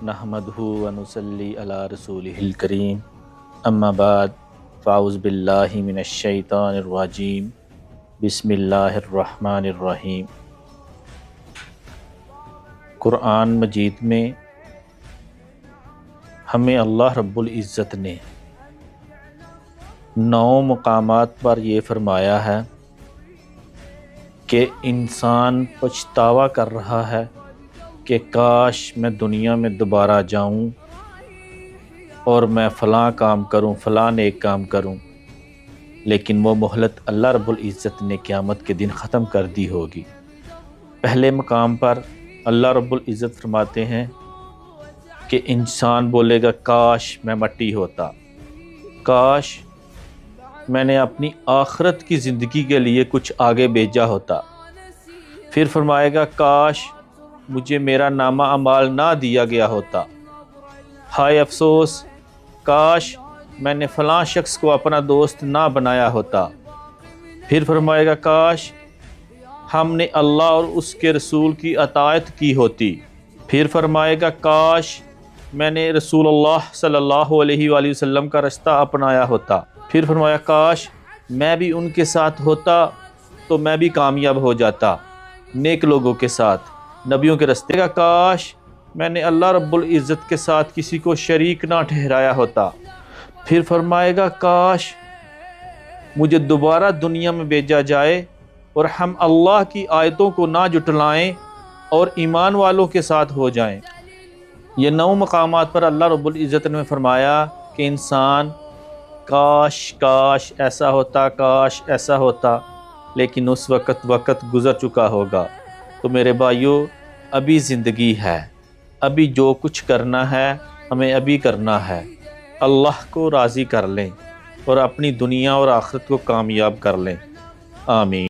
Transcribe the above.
نحمدہ ونصلی علی رسولہ الکریم اما بعد فاعوذ باللہ من الشیطان الرجیم بسم اللہ الرحمن الرحیم۔ قرآن مجید میں ہمیں اللہ رب العزت نے 9 مقامات پر یہ فرمایا ہے کہ انسان پچھتاوا کر رہا ہے کہ کاش میں دنیا میں دوبارہ جاؤں اور میں فلاں کام کروں، فلاں نیک کام کروں، لیکن وہ مہلت اللہ رب العزت نے قیامت کے دن ختم کر دی ہوگی۔ پہلے مقام پر اللہ رب العزت فرماتے ہیں کہ انسان بولے گا کاش میں مٹی ہوتا، کاش میں نے اپنی آخرت کی زندگی کے لیے کچھ آگے بھیجا ہوتا۔ پھر فرمائے گا کاش مجھے میرا نامہ اعمال نہ دیا گیا ہوتا، ہائے افسوس کاش میں نے فلاں شخص کو اپنا دوست نہ بنایا ہوتا۔ پھر فرمائے گا کاش ہم نے اللہ اور اس کے رسول کی اطاعت کی ہوتی۔ پھر فرمائے گا کاش میں نے رسول اللہ صلی اللہ علیہ وآلہ وسلم کا رستہ اپنایا ہوتا۔ پھر فرمایا کاش میں بھی ان کے ساتھ ہوتا تو میں بھی کامیاب ہو جاتا، نیک لوگوں کے ساتھ، نبیوں کے رستے کا۔ کاش میں نے اللہ رب العزت کے ساتھ کسی کو شریک نہ ٹھہرایا ہوتا۔ پھر فرمائے گا کاش مجھے دوبارہ دنیا میں بھیجا جائے اور ہم اللہ کی آیتوں کو نہ جھٹلائیں اور ایمان والوں کے ساتھ ہو جائیں۔ یہ 9 مقامات پر اللہ رب العزت نے فرمایا کہ انسان کاش کاش ایسا ہوتا، کاش ایسا ہوتا، لیکن اس وقت گزر چکا ہوگا۔ تو میرے بھائیو، ابھی زندگی ہے، ابھی جو کچھ کرنا ہے ہمیں ابھی کرنا ہے۔ اللہ کو راضی کر لیں اور اپنی دنیا اور آخرت کو کامیاب کر لیں۔ آمین۔